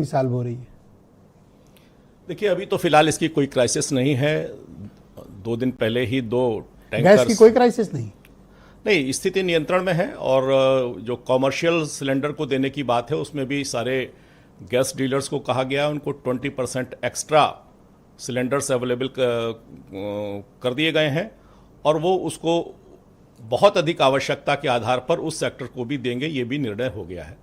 साल हो रही है। देखिए, अभी तो फिलहाल इसकी कोई क्राइसिस नहीं है। 2 दिन पहले ही 2 गैस टैंकर्स की कोई क्राइसिस नहीं। स्थिति नियंत्रण में है। और जो कॉमर्शियल सिलेंडर को देने की बात है उसमें भी सारे गैस डीलर्स को कहा गया है उनको 20% एक्स्ट्रा सिलेंडर्स अवेलेबल कर दिए गए हैं और वो उसको बहुत अधिक आवश्यकता के आधार पर उस सेक्टर को भी देंगे, ये भी निर्णय हो गया है।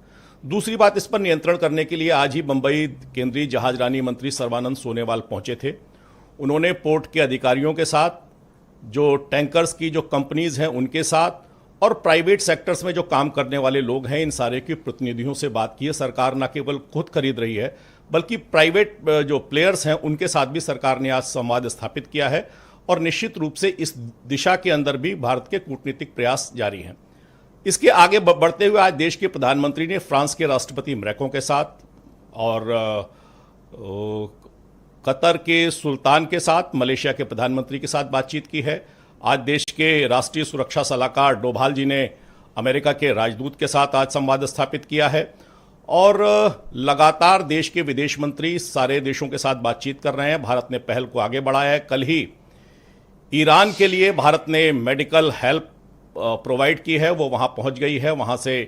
दूसरी बात, इस पर नियंत्रण करने के लिए आज ही मुंबई केंद्रीय जहाजरानी मंत्री सर्बानंद सोनोवाल पहुंचे थे। उन्होंने पोर्ट के अधिकारियों के साथ, जो टैंकर्स की जो कंपनीज हैं उनके साथ और प्राइवेट सेक्टर्स में जो काम करने वाले लोग हैं इन सारे के प्रतिनिधियों से बात की है। सरकार न केवल खुद खरीद रही है बल्कि प्राइवेट जो प्लेयर्स हैं उनके साथ भी सरकार ने आज संवाद स्थापित किया है और निश्चित रूप से इस दिशा के अंदर भी भारत के कूटनीतिक प्रयास जारी हैं। इसके आगे बढ़ते हुए आज देश के प्रधानमंत्री ने फ्रांस के राष्ट्रपति मैक्रों के साथ और कतर के सुल्तान के साथ, मलेशिया के प्रधानमंत्री के साथ बातचीत की है। आज देश के राष्ट्रीय सुरक्षा सलाहकार डोभाल जी ने अमेरिका के राजदूत के साथ आज संवाद स्थापित किया है और लगातार देश के विदेश मंत्री सारे देशों के साथ बातचीत कर रहे हैं। भारत ने पहल को आगे बढ़ाया है। कल ही ईरान के लिए भारत ने मेडिकल हेल्प प्रोवाइड की है, वो वहाँ पहुँच गई है। वहाँ से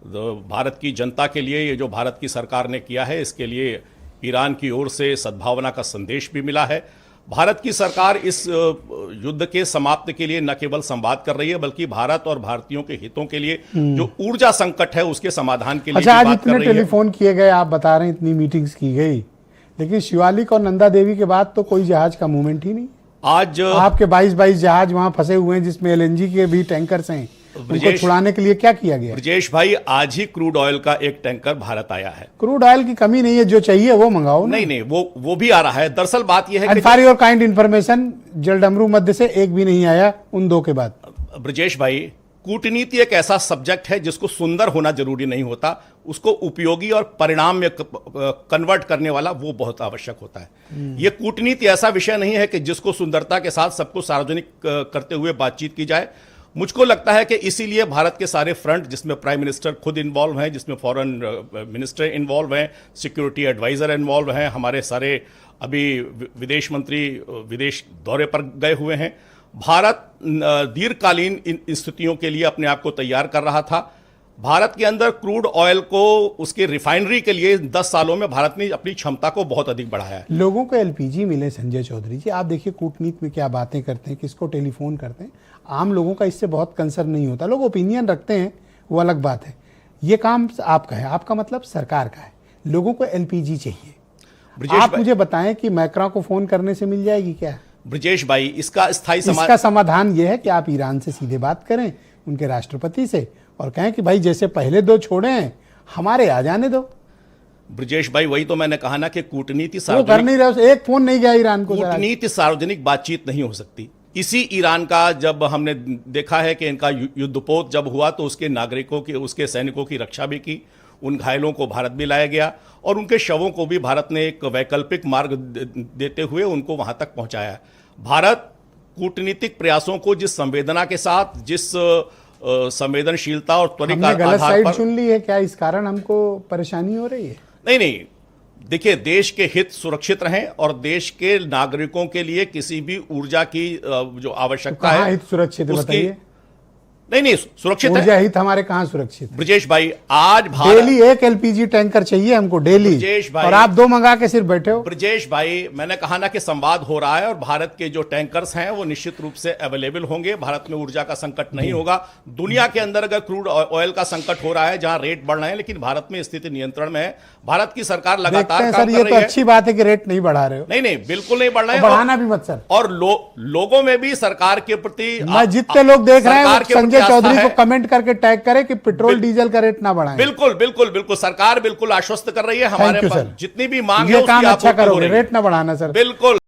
भारत की जनता के लिए ये जो भारत की सरकार ने किया है इसके लिए ईरान की ओर से सद्भावना का संदेश भी मिला है। भारत की सरकार इस युद्ध के समाप्ति के लिए न केवल संवाद कर रही है बल्कि भारत और भारतीयों के हितों के लिए जो ऊर्जा संकट है उसके समाधान के लिए आज इतने टेलीफोन किए गए, आप बता रहे हैं इतनी मीटिंग्स की गई, लेकिन शिवालिक और नंदा देवी के बाद तो कोई जहाज का मूवमेंट ही नहीं। आज आपके 22 जहाज वहां फंसे हुए हैं जिसमें एलएनजी के भी टैंकर्स हैं, उनको छुड़ाने के लिए क्या किया गया? ब्रजेश भाई, आज ही क्रूड ऑयल का एक टैंकर भारत आया है। क्रूड ऑयल की कमी नहीं है, जो चाहिए वो मंगाओ। नहीं, वो भी आ रहा है। दरअसल बात यह है कि फॉर योर काइंड इन्फॉर्मेशन, जलडमरू मध्य से एक भी नहीं आया उन 2 के बाद। ब्रजेश भाई, कूटनीति एक ऐसा सब्जेक्ट है जिसको सुंदर होना जरूरी नहीं होता, उसको उपयोगी और परिणाम में कन्वर्ट करने वाला वो बहुत आवश्यक होता है। ये कूटनीति ऐसा विषय नहीं है कि जिसको सुंदरता के साथ सबको सार्वजनिक करते हुए बातचीत की जाए। मुझको लगता है कि इसीलिए भारत के सारे फ्रंट, जिसमें प्राइम मिनिस्टर खुद इन्वॉल्व हैं, जिसमें फॉरेन मिनिस्टर इन्वॉल्व हैं, सिक्योरिटी एडवाइजर इन्वॉल्व हैं, हमारे सारे अभी विदेश मंत्री विदेश दौरे पर गए हुए हैं। भारत दीर्घकालीन इन स्थितियों के लिए अपने आप को तैयार कर रहा था। भारत के अंदर क्रूड ऑयल को उसके रिफाइनरी के लिए 10 सालों में भारत ने अपनी क्षमता को बहुत अधिक बढ़ाया है। लोगों को एलपीजी मिले। संजय चौधरी जी, आप देखिए कूटनीति में क्या बातें करते हैं, किसको टेलीफोन करते हैं। आम लोगों का इससे बहुत कंसर्न नहीं होता। लोग ओपिनियन रखते हैं, वो अलग बात है। ये काम आपका है, आपका मतलब सरकार का है। लोगों को एलपीजी चाहिए। आप मुझे बताएं कि मैक्रों को फोन करने से मिल जाएगी क्या? ब्रजेश भाई, इसका समाधान यह है कि आप ईरान से सीधे बात करें, उनके राष्ट्रपति से, और कहें कि भाई जैसे पहले 2 छोड़े हैं हमारे आ जाने दो। ब्रजेश भाई, वही तो मैंने कहा ना कि कूटनीति कर नहीं रहे। एक फोन नहीं गया ईरान को। कूटनीति सार्वजनिक बातचीत नहीं हो सकती। इसी ईरान का जब हमने देखा है कि इनका युद्धपोत जब हुआ तो उसके नागरिकों की, उसके सैनिकों की रक्षा भी की, उन घायलों को भारत भी लाया गया और उनके शवों को भी भारत ने एक वैकल्पिक मार्ग देते हुए उनको वहां तक पहुंचाया। भारत कूटनीतिक प्रयासों को जिस संवेदना के साथ, जिस संवेदनशीलता और त्वरित आधार पर चुन ली है, क्या इस कारण हमको परेशानी हो रही है? नहीं, देखिए, देश के हित सुरक्षित रहें और देश के नागरिकों के लिए किसी भी ऊर्जा की जो आवश्यकता है, हित सुरक्षित बताइए। नहीं, सुरक्षित ऊर्जा हित हमारे कहां सुरक्षित? ब्रजेश भाई, आज डेली एक एलपीजी टैंकर चाहिए हमको, डेली। ब्रजेश भाई, और आप 2 मंगा के सिर्फ बैठे हो। ब्रजेश भाई, मैंने कहा ना कि संवाद हो रहा है और भारत के जो टैंकर्स हैं वो निश्चित रूप से अवेलेबल होंगे। भारत में ऊर्जा का संकट नहीं होगा। दुनिया के अंदर अगर क्रूड ऑयल का संकट हो रहा है, जहां रेट बढ़ रहे हैं, लेकिन भारत में स्थिति नियंत्रण में है। भारत की सरकार लगातार काम कर रही है। अच्छी बात है कि रेट नहीं बढ़ा रहे हो। नहीं, बिल्कुल नहीं बढ़ रहे हैं, बढ़ाना भी मत सर। और लोगों में भी सरकार के प्रति, जितने लोग देख रहे हैं संजय चौधरी को कमेंट करके टैग करें कि पेट्रोल डीजल का रेट ना बढ़ाएं। बिल्कुल सरकार बिल्कुल आश्वस्त कर रही है। हमारे जितनी भी मांग है उसकी काम अच्छा करोगे, रेट ना बढ़ाना सर। बिल्कुल।